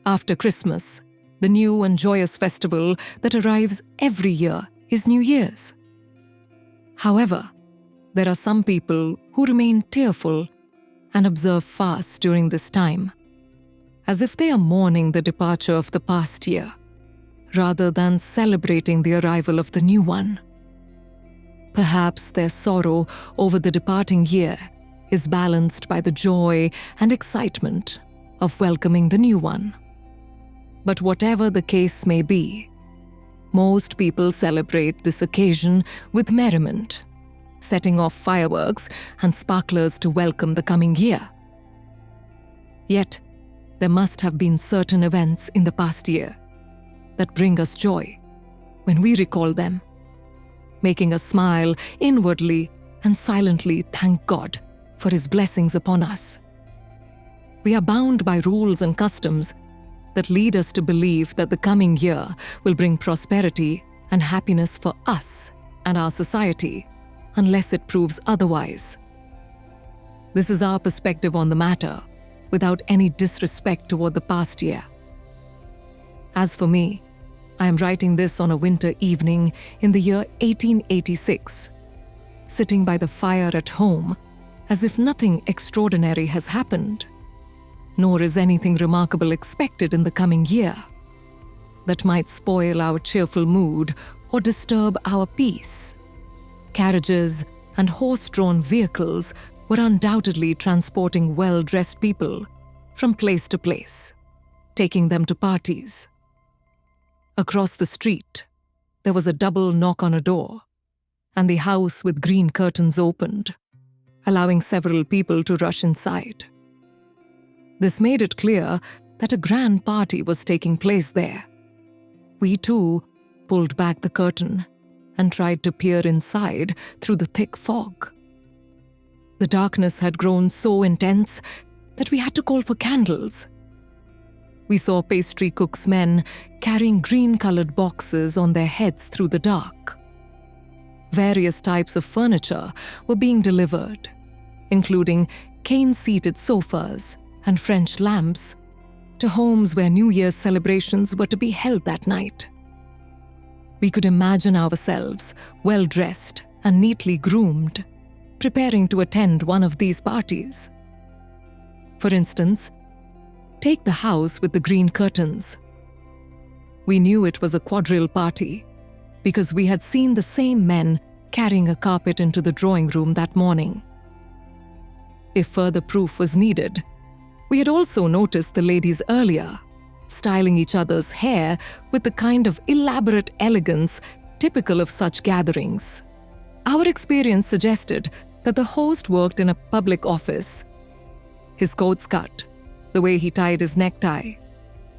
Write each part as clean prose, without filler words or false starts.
After Christmas, the new and joyous festival that arrives every year is New Year's. However, there are some people who remain tearful and observe fasts during this time, as if they are mourning the departure of the past year, rather than celebrating the arrival of the new one. Perhaps their sorrow over the departing year is balanced by the joy and excitement of welcoming the new one. But whatever the case may be, most people celebrate this occasion with merriment, setting off fireworks and sparklers to welcome the coming year. Yet, there must have been certain events in the past year that bring us joy when we recall them, making us smile inwardly and silently thank God for His blessings upon us. We are bound by rules and customs that lead us to believe that the coming year will bring prosperity and happiness for us and our society, unless it proves otherwise. This is our perspective on the matter, without any disrespect toward the past year. As for me, I am writing this on a winter evening in the year 1886, sitting by the fire at home as if nothing extraordinary has happened, nor is anything remarkable expected in the coming year that might spoil our cheerful mood or disturb our peace. Carriages and horse-drawn vehicles were undoubtedly transporting well-dressed people from place to place, taking them to parties. Across the street, there was a double knock on a door, and the house with green curtains opened, allowing several people to rush inside. This made it clear that a grand party was taking place there. We too pulled back the curtain and tried to peer inside through the thick fog. The darkness had grown so intense that we had to call for candles. We saw pastry cooks' men carrying green-colored boxes on their heads through the dark. Various types of furniture were being delivered, including cane-seated sofas and French lamps, to homes where New Year's celebrations were to be held that night. We could imagine ourselves well-dressed and neatly groomed, preparing to attend one of these parties. For instance, take the house with the green curtains. We knew it was a quadrille party because we had seen the same men carrying a carpet into the drawing room that morning. If further proof was needed, we had also noticed the ladies earlier, styling each other's hair with the kind of elaborate elegance typical of such gatherings. Our experience suggested that the host worked in a public office. His coat's cut, the way he tied his necktie,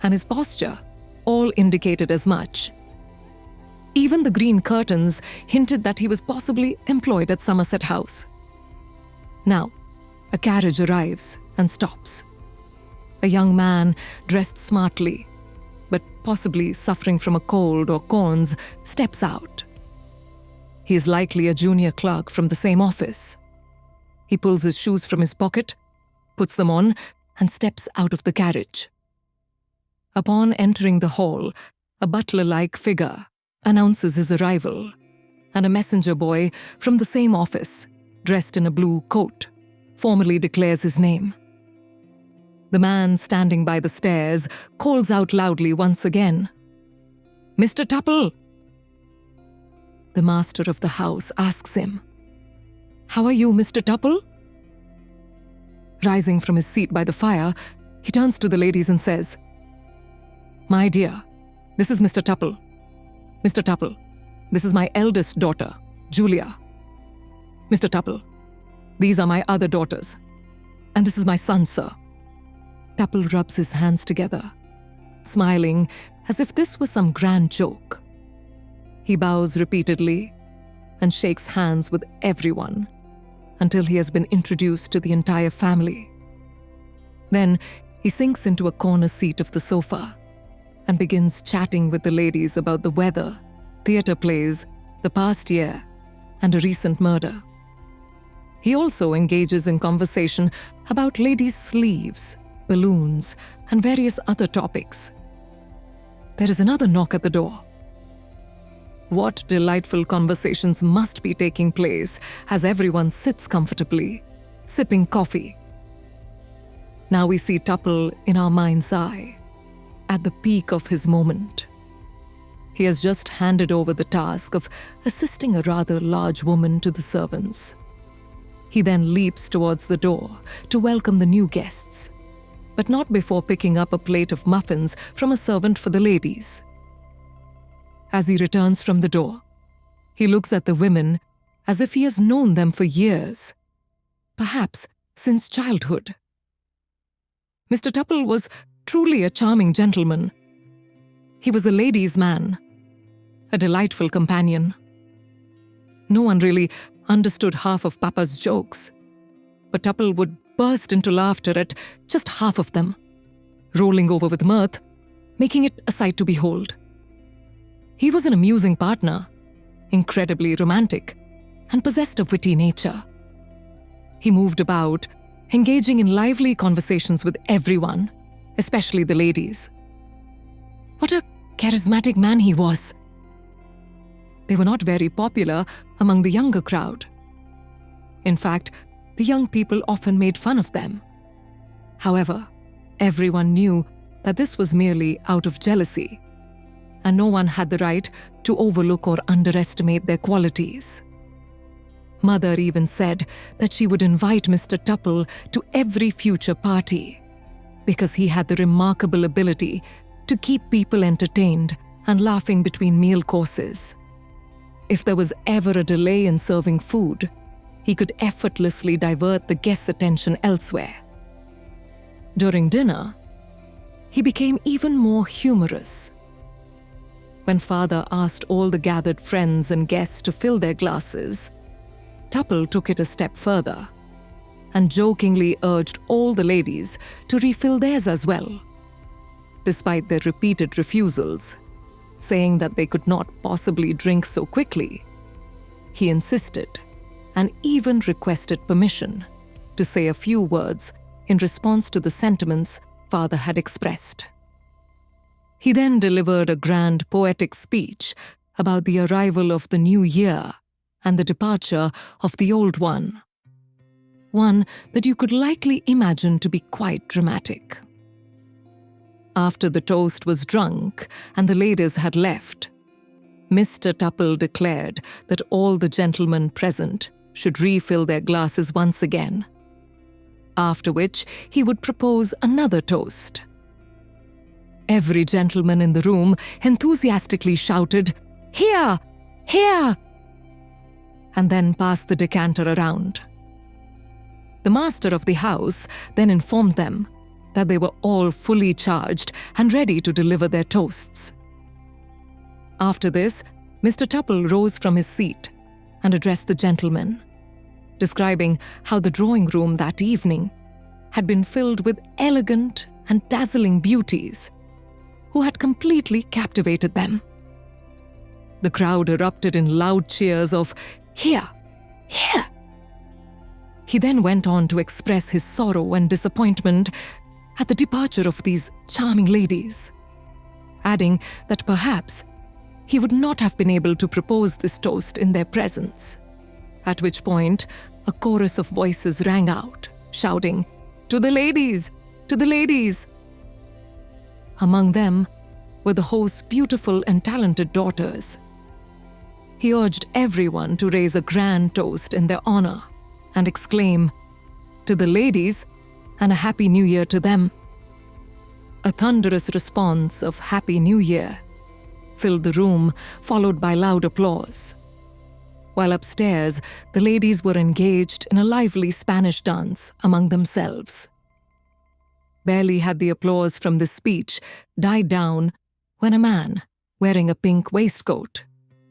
and his posture all indicated as much. Even the green curtains hinted that he was possibly employed at Somerset House. Now, a carriage arrives and stops. A young man, dressed smartly, but possibly suffering from a cold or corns, steps out. He is likely a junior clerk from the same office. He pulls his shoes from his pocket, puts them on, and steps out of the carriage. Upon entering the hall, a butler-like figure announces his arrival, and a messenger boy from the same office, dressed in a blue coat, formally declares his name. The man standing by the stairs calls out loudly once again, "Mr. Tupple!" The master of the house asks him, "How are you, Mr. Tupple?" Rising from his seat by the fire, he turns to the ladies and says, "My dear, this is Mr. Tupple. Mr. Tupple, this is my eldest daughter, Julia. Mr. Tupple, these are my other daughters. And this is my son, sir." Tupple rubs his hands together, smiling as if this was some grand joke. He bows repeatedly and shakes hands with everyone until he has been introduced to the entire family. Then he sinks into a corner seat of the sofa and begins chatting with the ladies about the weather, theatre plays, the past year, and a recent murder. He also engages in conversation about ladies' sleeves, balloons, and various other topics. There is another knock at the door. What delightful conversations must be taking place as everyone sits comfortably, sipping coffee. Now we see Tupple in our mind's eye, at the peak of his moment. He has just handed over the task of assisting a rather large woman to the servants. He then leaps towards the door to welcome the new guests, but not before picking up a plate of muffins from a servant for the ladies. As he returns from the door, he looks at the women as if he has known them for years, perhaps since childhood. Mr. Tupple was truly a charming gentleman. He was a ladies' man, a delightful companion. No one really understood half of Papa's jokes, but Tupple would burst into laughter at just half of them, rolling over with mirth, making it a sight to behold. He was an amusing partner, incredibly romantic, and possessed a witty nature. He moved about, engaging in lively conversations with everyone, especially the ladies. What a charismatic man he was! They were not very popular among the younger crowd. In fact, the young people often made fun of them. However, everyone knew that this was merely out of jealousy, and no one had the right to overlook or underestimate their qualities. Mother even said that she would invite Mr. Tupple to every future party because he had the remarkable ability to keep people entertained and laughing between meal courses. If there was ever a delay in serving food, he could effortlessly divert the guests' attention elsewhere. During dinner, he became even more humorous. When Father asked all the gathered friends and guests to fill their glasses, Tupple took it a step further and jokingly urged all the ladies to refill theirs as well, despite their repeated refusals, saying that they could not possibly drink so quickly. He insisted and even requested permission to say a few words in response to the sentiments Father had expressed. He then delivered a grand poetic speech about the arrival of the new year and the departure of the old one that you could likely imagine to be quite dramatic. After the toast was drunk and the ladies had left, Mr. Tupple declared that all the gentlemen present should refill their glasses once again, after which he would propose another toast. Every gentleman in the room enthusiastically shouted, "Here! Here!" and then passed the decanter around. The master of the house then informed them that they were all fully charged and ready to deliver their toasts. After this, Mr. Tupple rose from his seat and addressed the gentlemen, describing how the drawing room that evening had been filled with elegant and dazzling beauties who had completely captivated them. The crowd erupted in loud cheers of "Here! Here!" He then went on to express his sorrow and disappointment at the departure of these charming ladies, adding that perhaps he would not have been able to propose this toast in their presence, at which point a chorus of voices rang out, shouting, "To the ladies! To the ladies!" Among them were the host's beautiful and talented daughters. He urged everyone to raise a grand toast in their honor and exclaim, "To the ladies, and a Happy New Year to them." A thunderous response of Happy New Year filled the room, followed by loud applause. While upstairs, the ladies were engaged in a lively Spanish dance among themselves. Barely had the applause from this speech died down when a man, wearing a pink waistcoat,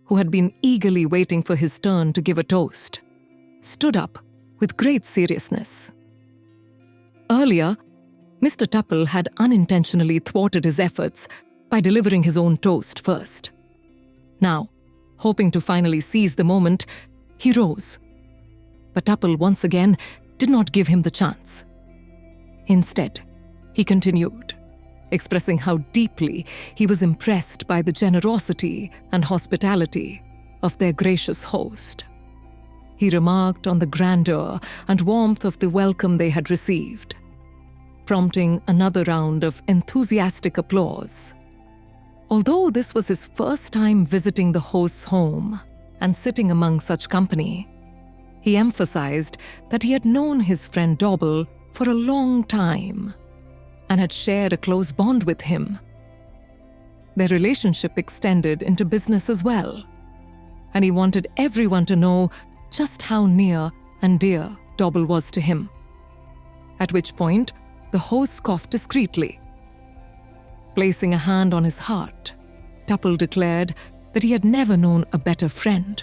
who had been eagerly waiting for his turn to give a toast, stood up with great seriousness. Earlier, Mr. Tupple had unintentionally thwarted his efforts by delivering his own toast first. Now, hoping to finally seize the moment, he rose. But Tupple once again did not give him the chance. Instead, he he continued, expressing how deeply he was impressed by the generosity and hospitality of their gracious host. He remarked on the grandeur and warmth of the welcome they had received, prompting another round of enthusiastic applause. Although this was his first time visiting the host's home and sitting among such company, he emphasized that he had known his friend Dobble for a long time and had shared a close bond with him. Their relationship extended into business as well, and he wanted everyone to know just how near and dear Dobble was to him. At which point, the host coughed discreetly. Placing a hand on his heart, Dobble declared that he had never known a better friend,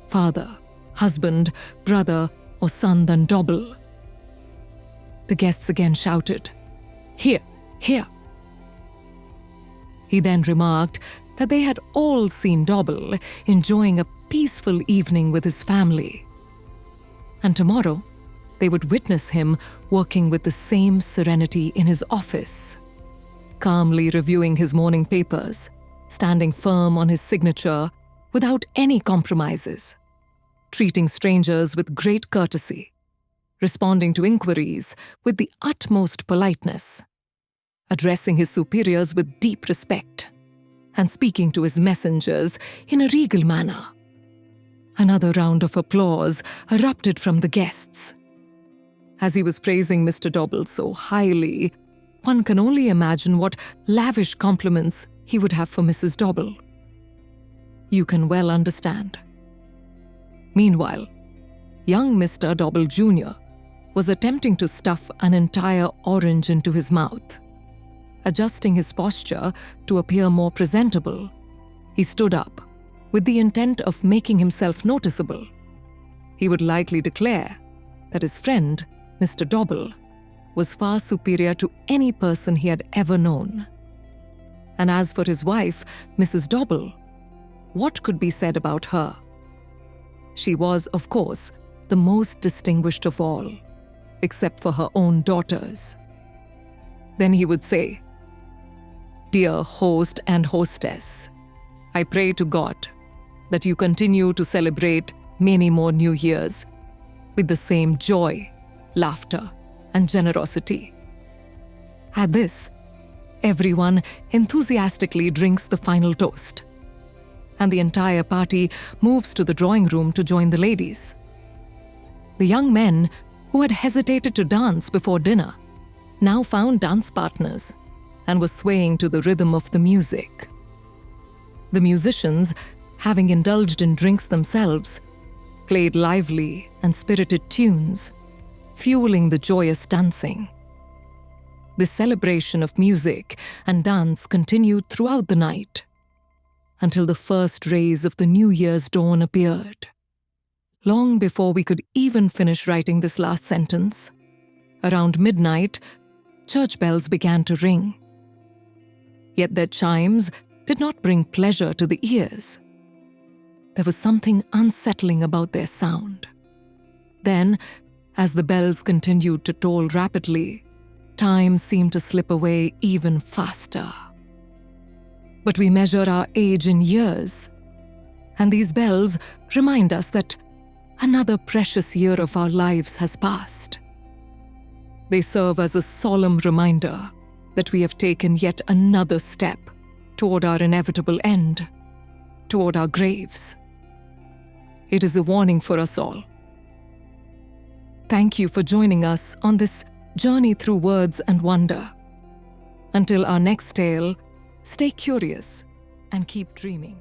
father, husband, brother, or son than Dobble. The guests again shouted, "Hear, hear." He then remarked that they had all seen Dobble enjoying a peaceful evening with his family, and tomorrow they would witness him working with the same serenity in his office, calmly reviewing his morning papers, standing firm on his signature without any compromises, treating strangers with great courtesy, responding to inquiries with the utmost politeness, addressing his superiors with deep respect, and speaking to his messengers in a regal manner. Another round of applause erupted from the guests. As he was praising Mr. Dobble so highly, one can only imagine what lavish compliments he would have for Mrs. Dobble. You can well understand. Meanwhile, young Mr. Dobble Jr. was attempting to stuff an entire orange into his mouth. Adjusting his posture to appear more presentable, he stood up with the intent of making himself noticeable. He would likely declare that his friend, Mr. Dobble, was far superior to any person he had ever known. And as for his wife, Mrs. Dobble, what could be said about her? She was, of course, the most distinguished of all, except for her own daughters. Then he would say, "Dear host and hostess, I pray to God that you continue to celebrate many more New Years with the same joy, laughter, and generosity." At this, everyone enthusiastically drinks the final toast, and the entire party moves to the drawing room to join the ladies. The young men who had hesitated to dance before dinner now found dance partners and were swaying to the rhythm of the music. The musicians, having indulged in drinks themselves, played lively and spirited tunes, fueling the joyous dancing. This celebration of music and dance continued throughout the night, until the first rays of the New Year's dawn appeared. Long before we could even finish writing this last sentence, around midnight, church bells began to ring. Yet their chimes did not bring pleasure to the ears. There was something unsettling about their sound. Then, as the bells continued to toll rapidly, time seemed to slip away even faster. But we measure our age in years, and these bells remind us that another precious year of our lives has passed. They serve as a solemn reminder that we have taken yet another step toward our inevitable end, toward our graves. It is a warning for us all. Thank you for joining us on this journey through words and wonder. Until our next tale, stay curious and keep dreaming.